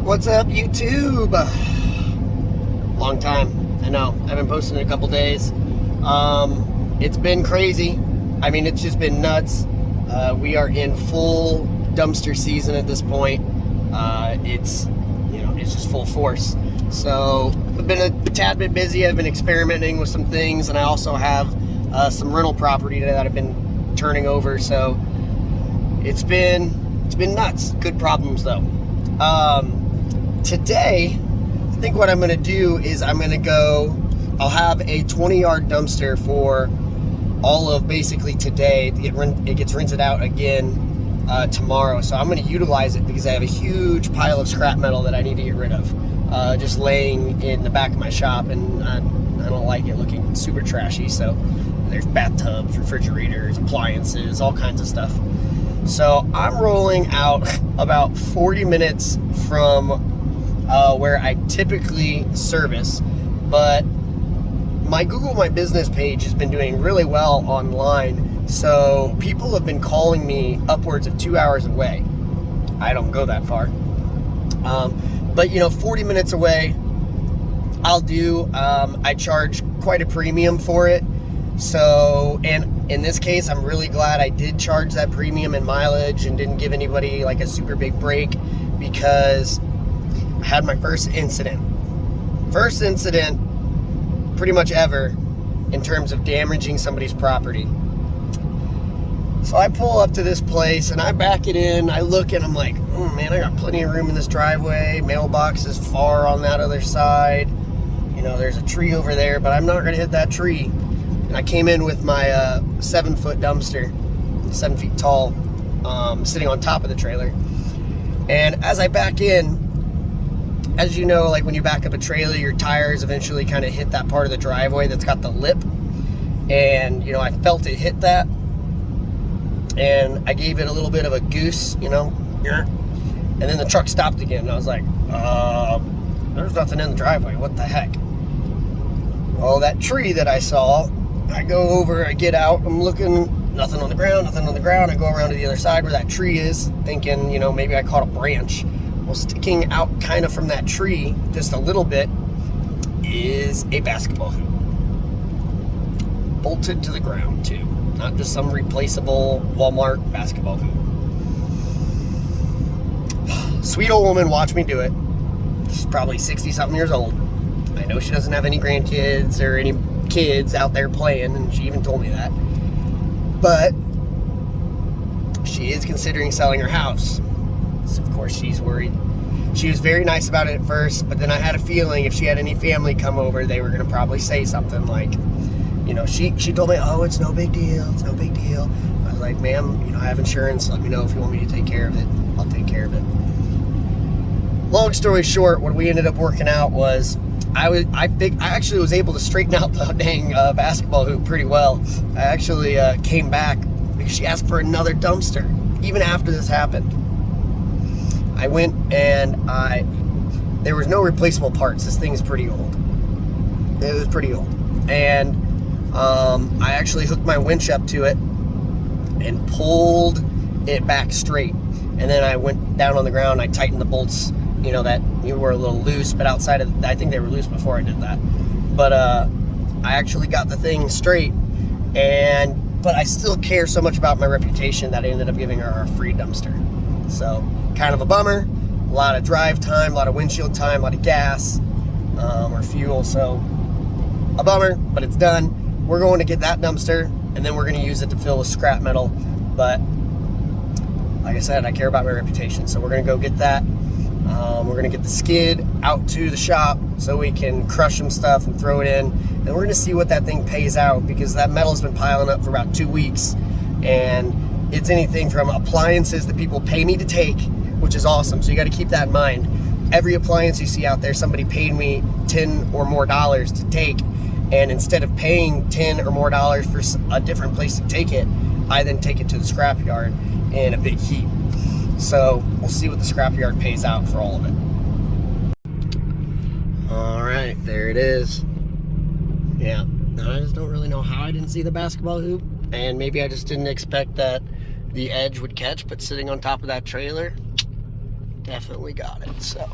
What's up, YouTube? Long time. I know. I haven't posted in a couple days. It's been crazy. I mean, it's just been nuts. We are in full dumpster season at this point. It's just full force. So I've been a tad bit busy. I've been experimenting with some things, and I also have some rental property that I've been turning over. So it's been nuts. Good problems though. Today, I think what I'm going to do is I'll have a 20-yard dumpster for all of basically today. It gets rinsed out again tomorrow. So I'm going to utilize it because I have a huge pile of scrap metal that I need to get rid of. Just laying in the back of my shop, and I don't like it looking super trashy. So there's bathtubs, refrigerators, appliances, all kinds of stuff. So I'm rolling out about 40 minutes from where I typically service, but my Google My Business page has been doing really well online, so people have been calling me upwards of 2 hours away. I don't go that far, but 40 minutes away I'll do. I charge quite a premium for it, so, and in this case I'm really glad I did charge that premium and mileage and didn't give anybody like a super big break, because I had my first incident pretty much ever in terms of damaging somebody's property. So I pull up to this place and I back it in. I look and I'm like, oh man, I got plenty of room in this driveway. Mailbox is far on that other side. There's a tree over there, but I'm not gonna hit that tree. And I came in with my 7-foot dumpster, 7 feet tall, sitting on top of the trailer. And as I back in, as you know, like when you back up a trailer, your tires eventually kind of hit that part of the driveway that's got the lip. And, I felt it hit that. And I gave it a little bit of a goose, and then the truck stopped again. And I was like, there's nothing in the driveway. What the heck? Well, that tree that I saw, I go over, I get out, I'm looking, nothing on the ground. I go around to the other side where that tree is, thinking, maybe I caught a branch. Well, sticking out kind of from that tree, just a little bit, is a basketball hoop. Bolted to the ground, too. Not just some replaceable Walmart basketball hoop. Sweet old woman watched me do it. She's probably 60-something years old. I know she doesn't have any grandkids or any kids out there playing, and she even told me that. But she is considering selling her house. So of course she's worried. She was very nice about it at first, but then I had a feeling if she had any family come over, they were going to probably say something like, she told me, oh, it's no big deal. I was like, ma'am, I have insurance. Let me know if you want me to take care of it. I'll take care of it. Long story short, what we ended up working out was I actually was able to straighten out the dang basketball hoop pretty well. I actually came back because she asked for another dumpster even after this happened. I went and there was no replaceable parts. This thing is pretty old. It was pretty old. And I actually hooked my winch up to it and pulled it back straight. And then I went down on the ground, I tightened the bolts, that you were a little loose, but outside of, I think they were loose before I did that. But I actually got the thing straight, but I still care so much about my reputation that I ended up giving her a free dumpster. So kind of a bummer, a lot of drive time, a lot of windshield time, a lot of gas or fuel. So a bummer, but it's done. We're going to get that dumpster, and then we're going to use it to fill with scrap metal. But like I said, I care about my reputation, so we're going to go get that. We're going to get the skid out to the shop so we can crush some stuff and throw it in. And we're going to see what that thing pays out, because that metal's been piling up for about 2 weeks. And it's anything from appliances that people pay me to take, which is awesome. So you got to keep that in mind. Every appliance you see out there, somebody paid me $10 or more to take. And instead of paying $10 or more for a different place to take it, I then take it to the scrapyard in a big heap. So we'll see what the scrapyard pays out for all of it. All right, there it is. Yeah, I just don't really know how I didn't see the basketball hoop, and maybe I just didn't expect that the edge would catch, but sitting on top of that trailer, definitely got it. So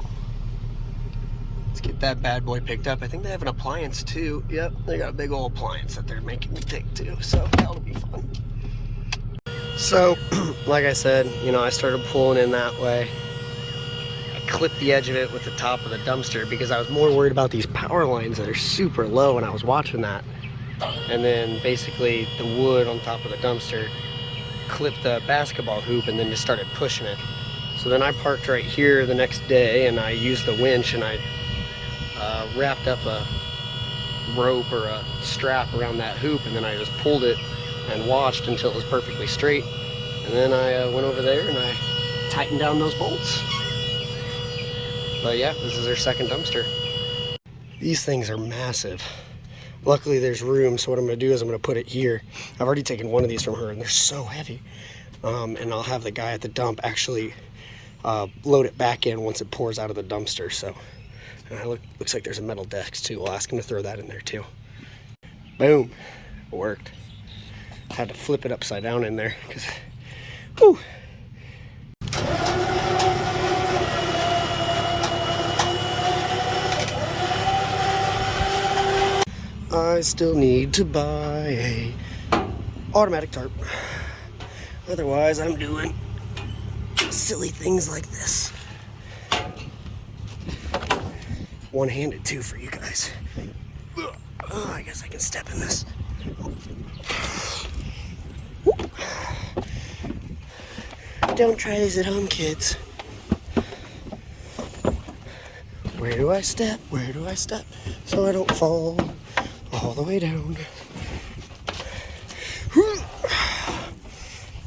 Let's get that bad boy picked up. I think they have an appliance too. Yep, they got a big old appliance that they're making me take too, so that'll be fun. So, like I said, you know, I started pulling in that way. I clipped the edge of it with the top of the dumpster because I was more worried about these power lines that are super low when I was watching that. And then basically the wood on top of the dumpster clipped the basketball hoop and then just started pushing it. So then I parked right here the next day and I used the winch and I wrapped up a rope or a strap around that hoop, and then I just pulled it and watched until it was perfectly straight, and then I went over there and I tightened down those bolts. But yeah, this is their second dumpster. These things are massive. Luckily there's room, so what I'm going to do is I'm going to put it here. I've already taken one of these from her and they're so heavy, and I'll have the guy at the dump actually load it back in once it pours out of the dumpster. So looks like there's a metal desk too. We'll ask him to throw that in there too. Boom, it worked. Had to flip it upside down in there because, whew. I still need to buy a automatic tarp. Otherwise, I'm doing silly things like this. One-handed too for you guys. Oh, I guess I can step in this. Don't try this at home, kids. Where do I step? Where do I step? So I don't fall all the way down.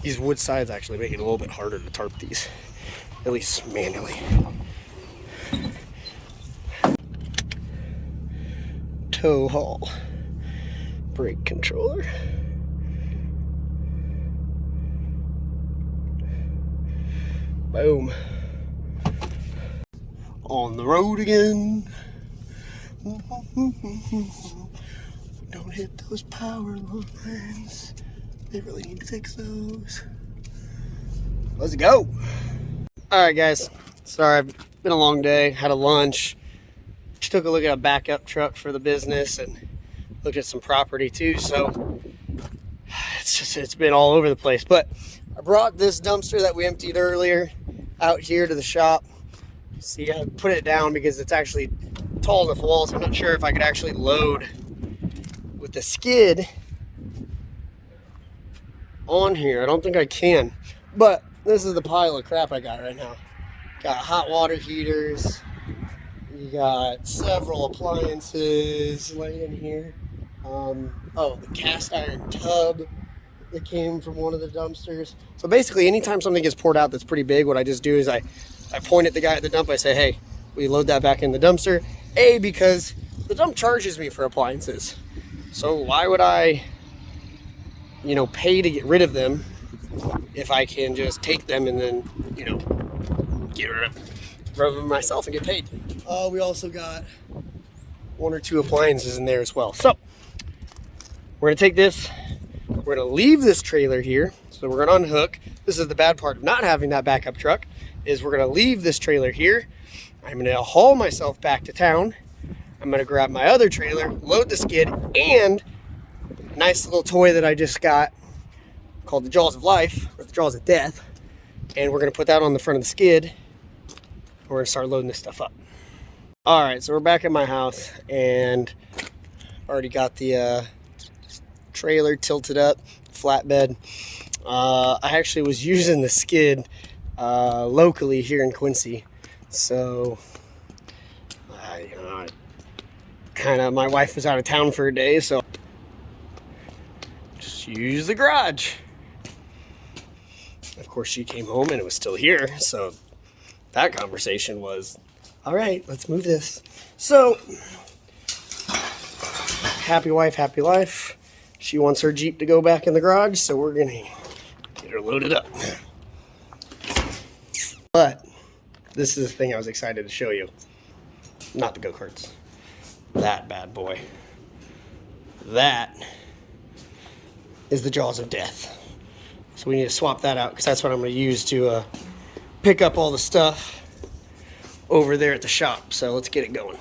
These wood sides actually make it a little bit harder to tarp these, at least manually. Tow haul. Brake controller. Boom. On the road again. Don't hit those power lines. They really need to fix those. Let's go. Alright guys, sorry, it's been a long day. Had a lunch. Just took a look at a backup truck for the business and looked at some property too, so it's been all over the place. But I brought this dumpster that we emptied earlier out here to the shop. See, I put it down because it's actually tall enough walls. I'm not sure if I could actually load with the skid on here. I don't think I can, but this is the pile of crap I got right now. Got hot water heaters. You got several appliances laying here. Oh, the cast iron tub that came from one of the dumpsters. So basically, anytime something gets poured out that's pretty big, what I just do is I point at the guy at the dump. I say, hey, we load that back in the dumpster. A, because the dump charges me for appliances. So why would I, you know, pay to get rid of them if I can just take them and then, you know, get rid of them myself and get paid. We also got one or two appliances in there as well. So we're gonna take this, we're gonna leave this trailer here. So we're gonna unhook. This is the bad part of not having that backup truck, is we're gonna leave this trailer here. I'm gonna haul myself back to town. I'm gonna grab my other trailer, load the skid, and a nice little toy that I just got called the Jaws of Life, or the Jaws of Death. And we're gonna put that on the front of the skid. We're gonna start loading this stuff up. All right, so we're back at my house and already got the trailer tilted up, flatbed. I actually was using the skid locally here in Quincy. So, you know, my wife was out of town for a day, so just use the garage. Of course, she came home and it was still here, so that conversation was, all right, let's move this. So, happy wife, happy life. She wants her Jeep to go back in the garage, so we're gonna get her loaded up. But this is the thing I was excited to show you. Not the go-karts. That bad boy. That is the Jaws of Death. So we need to swap that out because that's what I'm going to use to pick up all the stuff over there at the shop. So let's get it going.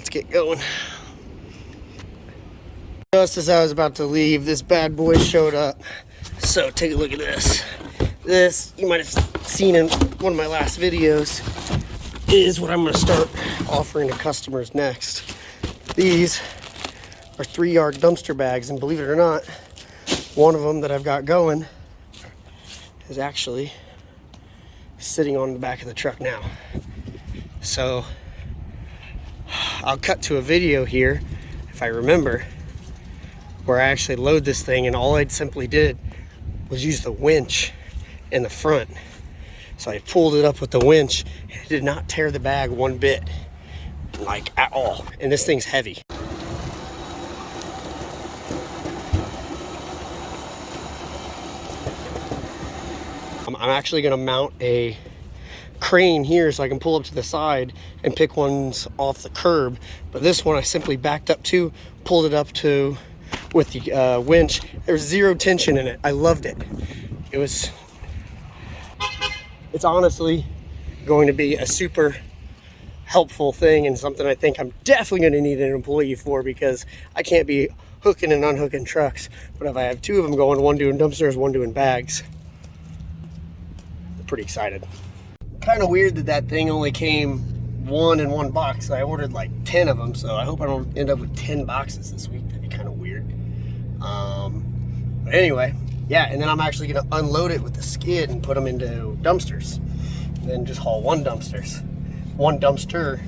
let's get going. Just as I was about to leave, this bad boy showed up. So take a look at this. This, you might have seen in one of my last videos, is what I'm going to start offering to customers next. These are 3-yard dumpster bags, and believe it or not, one of them that I've got going is actually sitting on the back of the truck now. So I'll cut to a video here, if I remember, where I actually load this thing, and all I simply did was use the winch in the front. So I pulled it up with the winch, and it did not tear the bag one bit, like at all. And this thing's heavy. I'm actually gonna mount a crane here so I can pull up to the side and pick ones off the curb. But this one I simply backed up to, pulled it up to with the winch. There's zero tension in it. I loved it. It's honestly going to be a super helpful thing, and something I think I'm definitely going to need an employee for, because I can't be hooking and unhooking trucks. But if I have 2 of them going, one doing dumpsters, one doing bags, I'm pretty excited. Kind of weird that that thing only came 1 in 1 box. I ordered like 10 of them, so I hope I don't end up with 10 boxes this week. That'd be kind of weird. But anyway, yeah, and then I'm actually going to unload it with the skid and put them into dumpsters. And then just haul 1 dumpster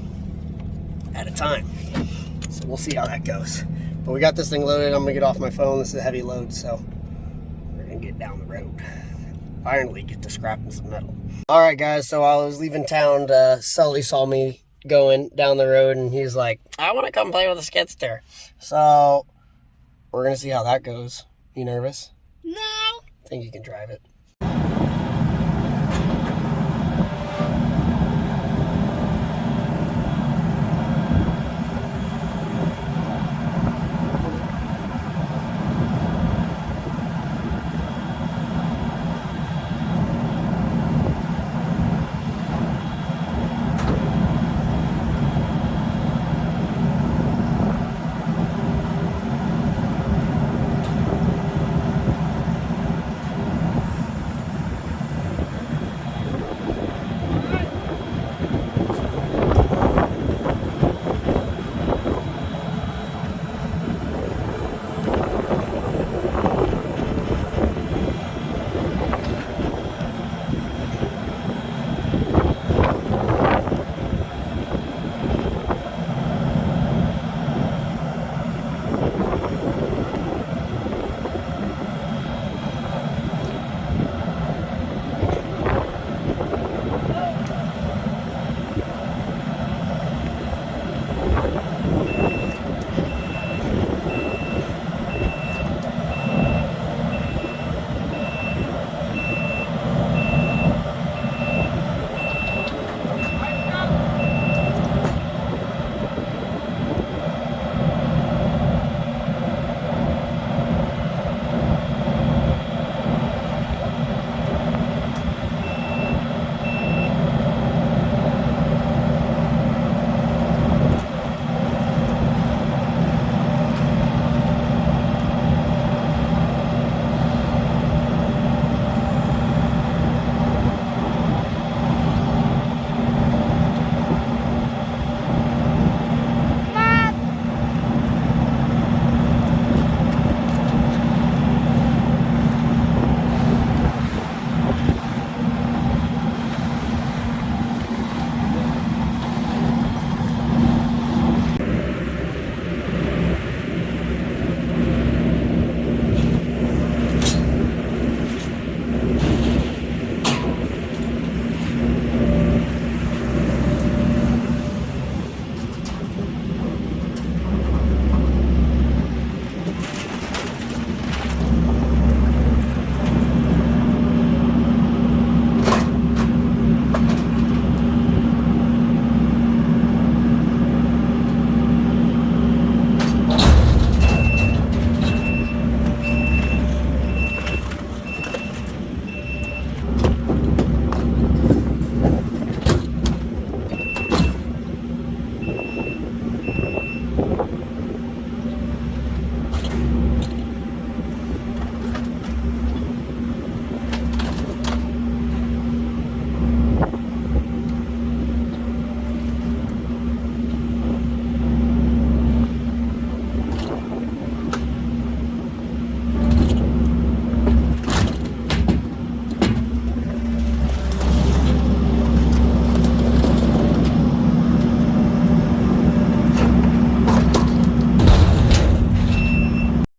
at a time. So we'll see how that goes. But we got this thing loaded. I'm going to get off my phone. This is a heavy load, so we're going to get down the road. Finally get to scrapping some metal. Alright guys, so I was leaving town. Sully saw me going down the road, and he's like, I want to come play with a Skidsteer. So we're going to see how that goes. You nervous? No. I think you can drive it.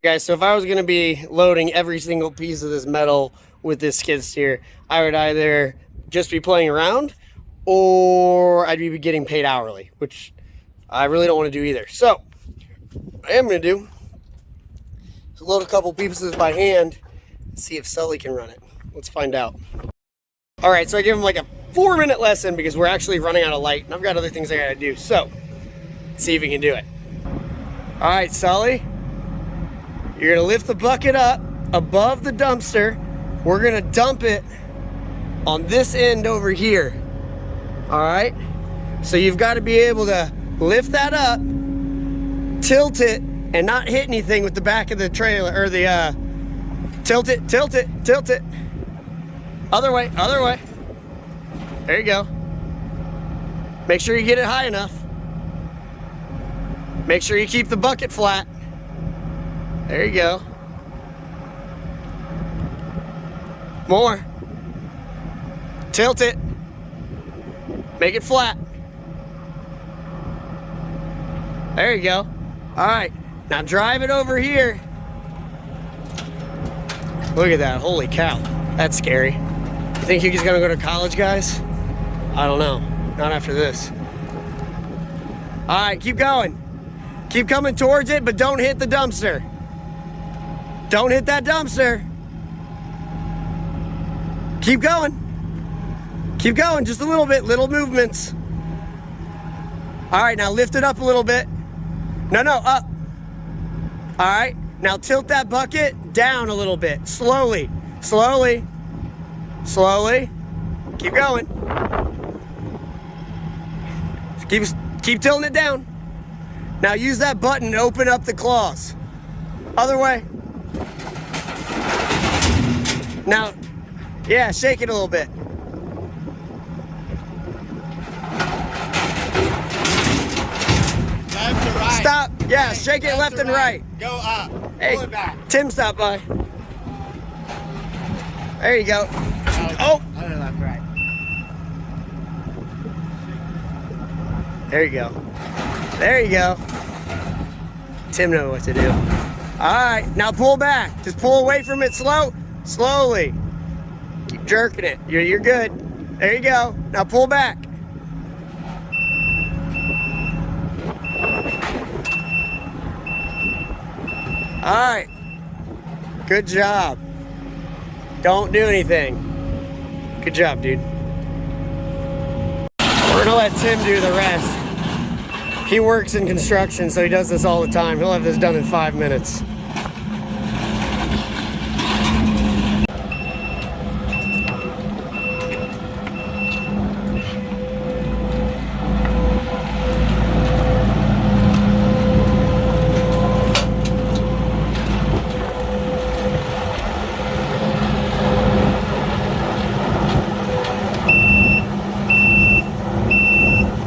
Guys, so if I was going to be loading every single piece of this metal with this skid steer, I would either just be playing around or I'd be getting paid hourly, which I really don't want to do either. So what I am going to do is load a couple pieces by hand and see if Sully can run it. Let's find out. All right, so I give him like a 4-minute lesson because we're actually running out of light and I've got other things I got to do. So let's see if he can do it. All right, Sully. You're gonna lift the bucket up above the dumpster. We're gonna dump it on this end over here. All right? So you've got to be able to lift that up, tilt it, and not hit anything with the back of the trailer, or the, tilt it, tilt it, tilt it. Other way, other way. There you go. Make sure you get it high enough. Make sure you keep the bucket flat. There you go. More. Tilt it. Make it flat. There you go. All right. Now drive it over here. Look at that. Holy cow. That's scary. You think you're just going to go to college, guys? I don't know. Not after this. All right. Keep going. Keep coming towards it, but don't hit the dumpster. Don't hit that dumpster. Keep going. Keep going, just a little bit, little movements. All right, now lift it up a little bit. No, up. All right, now tilt that bucket down a little bit. Slowly, slowly, slowly. Keep going. Keep tilting it down. Now use that button to open up the claws. Other way. Now, yeah, shake it a little bit. Left to right. Stop. Yeah, shake it left and right. Go up. Hey, pull it back. Tim, stop by. There you go. Oh. Other left, right. There you go. There you go. Tim knows what to do. All right, now pull back. Just pull away from it slowly. Keep jerking it. You're good. There you go. Now pull back. All right. Good job. Don't do anything. Good job, dude. We're gonna let Tim do the rest. He works in construction, so he does this all the time. He'll have this done in 5 minutes.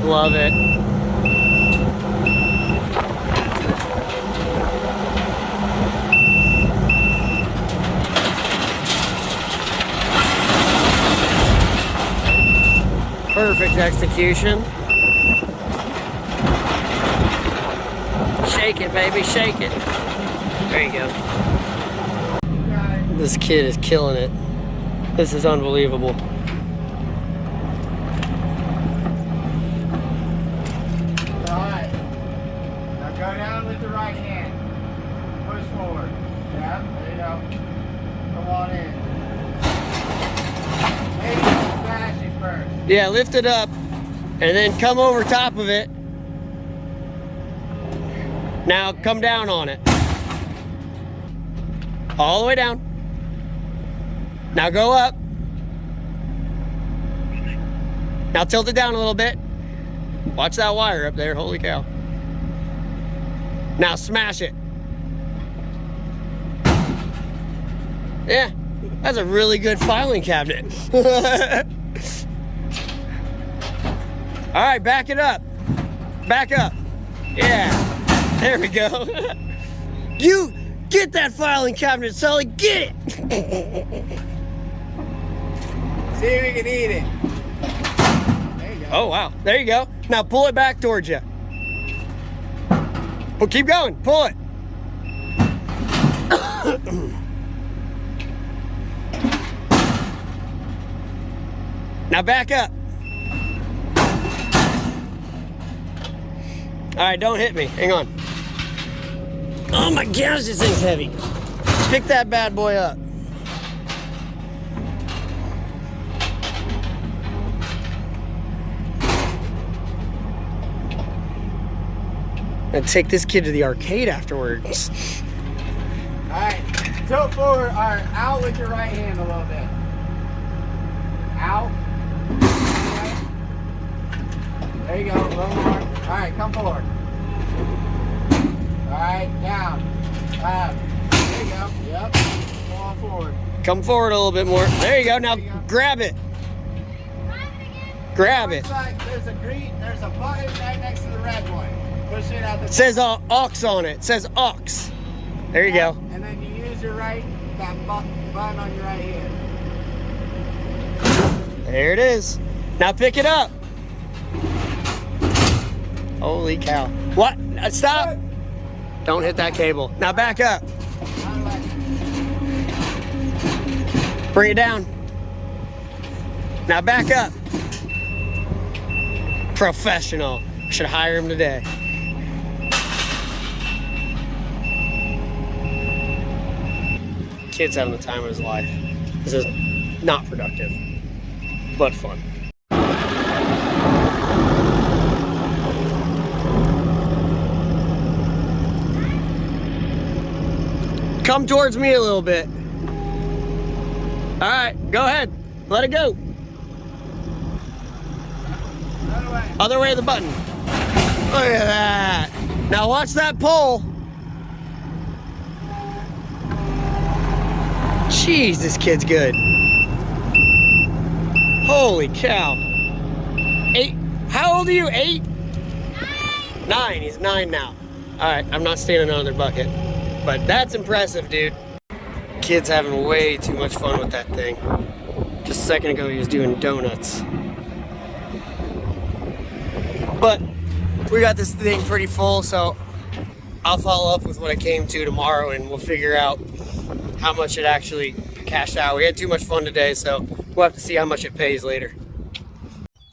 Love it. Perfect execution. Shake it, baby, shake it. There you go. This kid is killing it. This is unbelievable. Alright. Now go down with the right hand. Push forward. Yeah, there you go. Come on in. Maybe smash it first. Yeah, lift it up and then come over top of it. Now come down on it. All the way down. Now go up. Now tilt it down a little bit. Watch that wire up there, holy cow. Now smash it. Yeah, that's a really good filing cabinet. All right, back it up. Back up. Yeah, there we go. You get that filing cabinet, Sully, get it. See if we can eat it. There you go. Oh, wow, there you go. Now pull it back towards you. Well, keep going, pull it. Now back up. All right, don't hit me. Hang on. Oh my gosh, this thing's heavy. Pick that bad boy up. And take this kid to the arcade afterwards. All right, tilt forward, or out with your right hand a little bit. Out. There you go, a little more. All right, come forward. All right, down. There you go. Yep. Go on forward. Come forward a little bit more. There you go. Now grab it. Grab it. There's a button right next to the red one. Push it out the. It says aux on it. It says aux. There you go. And then you use your that button on your right hand. There it is. Now pick it up. Holy cow. What? Stop. Don't hit that cable. Now back up. Bring it down. Now back up. Professional. I should hire him today. Kid's having the time of his life. This is not productive, but fun. Come towards me a little bit. All right, go ahead. Let it go. Other way of the button. Look at that. Now watch that pole. Jeez, this kid's good. Holy cow. 8. How old are you? 8? 9. He's 9 now. All right, I'm not staying in another bucket. But that's impressive, dude. Kid's having way too much fun with that thing. Just a second ago, he was doing donuts. But we got this thing pretty full, so I'll follow up with what I came to tomorrow, and we'll figure out how much it actually cashed out. We had too much fun today, so we'll have to see how much it pays later.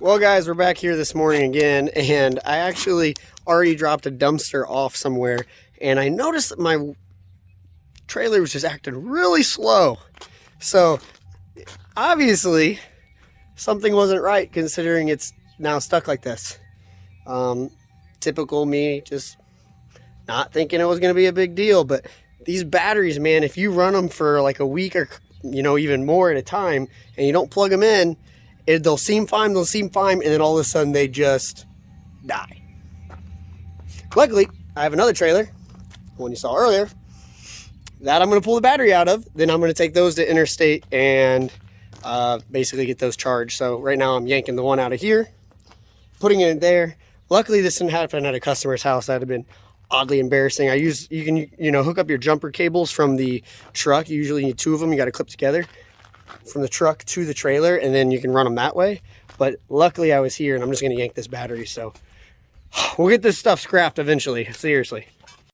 Well, guys, we're back here this morning again, and I actually already dropped a dumpster off somewhere, and I noticed that my trailer was just acting really slow. So obviously something wasn't right, considering it's now stuck like this. Typical me, just not thinking it was going to be a big deal. But these batteries, man, if you run them for like a week or, you know, even more at a time, and you don't plug them in, they'll seem fine, and then all of a sudden they just die. Luckily, I have another trailer, one you saw earlier, that I'm going to pull the battery out of. Then I'm going to take those to Interstate and basically get those charged. So right now I'm yanking the one out of here, putting it in there. Luckily, this didn't happen at a customer's house. That'd have been oddly embarrassing. You can, you know, hook up your jumper cables from the truck. You usually need 2 of them. You got to clip together from the truck to the trailer, and then you can run them that way. But luckily I was here, and I'm just going to yank this battery. So we'll get this stuff scrapped eventually. Seriously.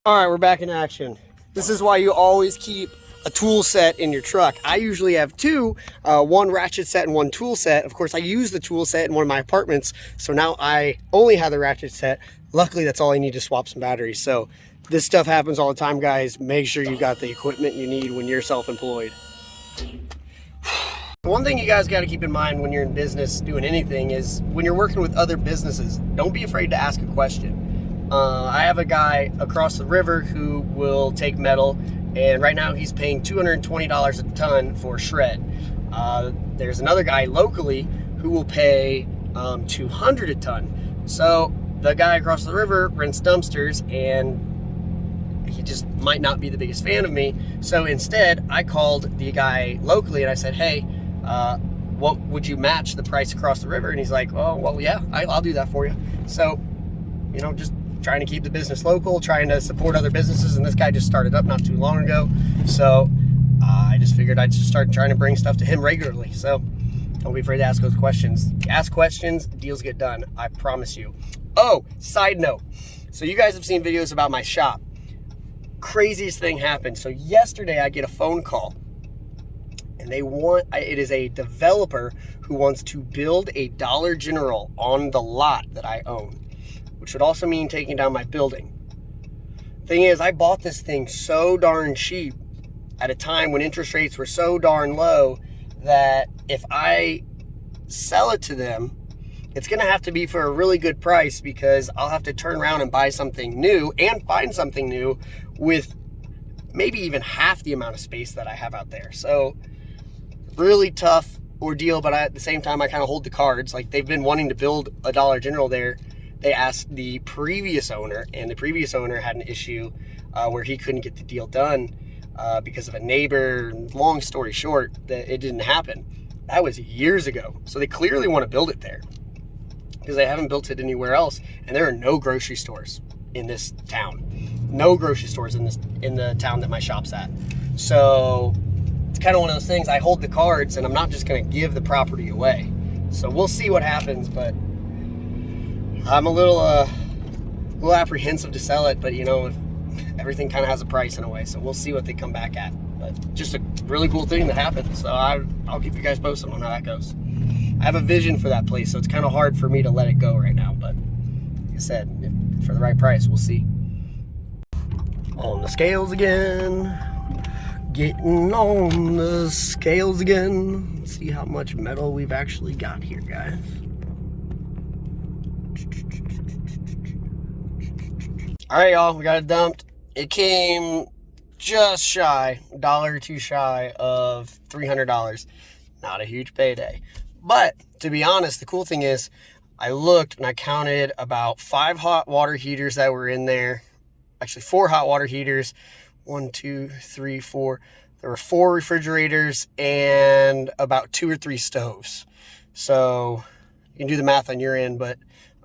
All right, we're back in action. This is why you always keep a tool set in your truck. I usually have 2, one ratchet set and one tool set. Of course, I use the tool set in one of my apartments, so now I only have the ratchet set. Luckily, that's all I need to swap some batteries. So this stuff happens all the time, guys. Make sure you got the equipment you need when you're self-employed. One thing you guys got to keep in mind when you're in business doing anything is when you're working with other businesses, don't be afraid to ask a question. I have a guy across the river who will take metal, and right now he's paying $220 a ton for shred. There's another guy locally who will pay $200 a ton. So the guy across the river rents dumpsters, and he just might not be the biggest fan of me. So instead, I called the guy locally and I said, hey, what would you match the price across the river? And he's like, oh, well, yeah, I'll do that for you. So, you know, just trying to keep the business local, trying to support other businesses, and this guy just started up not too long ago. So I just figured I'd just start trying to bring stuff to him regularly. So don't be afraid to ask those questions. Ask questions, deals get done, I promise you. Oh, side note. So you guys have seen videos about my shop. craziest thing happened. So yesterday I get a phone call, and it is a developer who wants to build a Dollar General on the lot that I own, which would also mean taking down my building. Thing is, I bought this thing so darn cheap at a time when interest rates were so darn low that if I sell it to them, it's going to have to be for a really good price, because I'll have to turn around and buy something new and find something new with maybe even half the amount of space that I have out there. So really tough ordeal, but at the same time, I kind of hold the cards. Like, they've been wanting to build a Dollar General there. They asked the previous owner, and the previous owner had an issue where he couldn't get the deal done because of a neighbor. Long story short, that it didn't happen. That was years ago. So they clearly want to build it there, because they haven't built it anywhere else, and there are no grocery stores in this town. No grocery stores in the town that my shop's at. So it's kind of one of those things. I hold the cards, and I'm not just going to give the property away. So we'll see what happens, but I'm a little apprehensive to sell it. But if everything kind of has a price in a way, so we'll see what they come back at. But just a really cool thing that happened. So I'll keep you guys posted on how that goes. I have a vision for that place, so it's kind of hard for me to let it go right now. But like I said, for the right price, we'll see. On the scales again. Getting on the scales again. Let's see how much metal we've actually got here, guys. All right, y'all, we got it dumped. It came just shy, $1 or $2 shy of $300. Not a huge payday. But to be honest, the cool thing is I looked and I counted about 5 hot water heaters that were in there. Actually, 4 hot water heaters. 1, 2, 3, 4. There were 4 refrigerators and about 2 or 3 stoves. So you can do the math on your end, but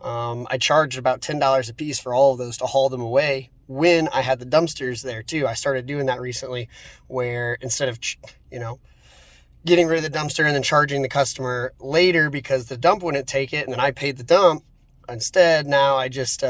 I charged about $10 a piece for all of those to haul them away when I had the dumpsters there too. I started doing that recently, where instead of, getting rid of the dumpster and then charging the customer later because the dump wouldn't take it and then I paid the dump, instead now I just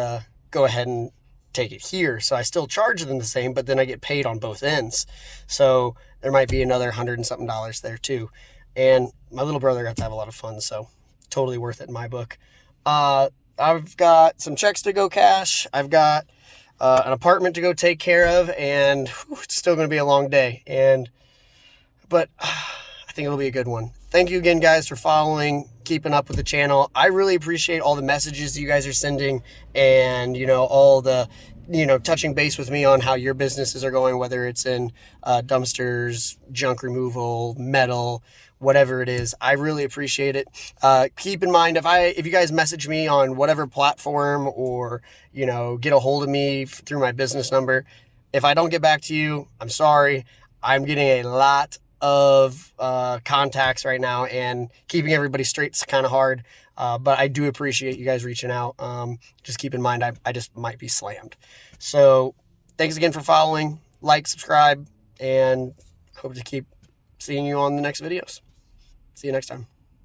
go ahead and take it here. So I still charge them the same, but then I get paid on both ends. So there might be another $100 and something there too. And my little brother got to have a lot of fun, so totally worth it in my book. I've got some checks to go cash. I've got an apartment to go take care of, and it's still going to be a long day. But I think it'll be a good one. Thank you again, guys, for following, keeping up with the channel. I really appreciate all the messages you guys are sending, and all the touching base with me on how your businesses are going, whether it's in dumpsters, junk removal, metal, whatever it is. I really appreciate it. Keep in mind, if you guys message me on whatever platform, or get a hold of me through my business number, if I don't get back to you, I'm sorry. I'm getting a lot of contacts right now, and keeping everybody straight is kind of hard, but I do appreciate you guys reaching out. Just keep in mind, I just might be slammed. So thanks again for following. Like, subscribe, and hope to keep seeing you on the next videos. See you next time.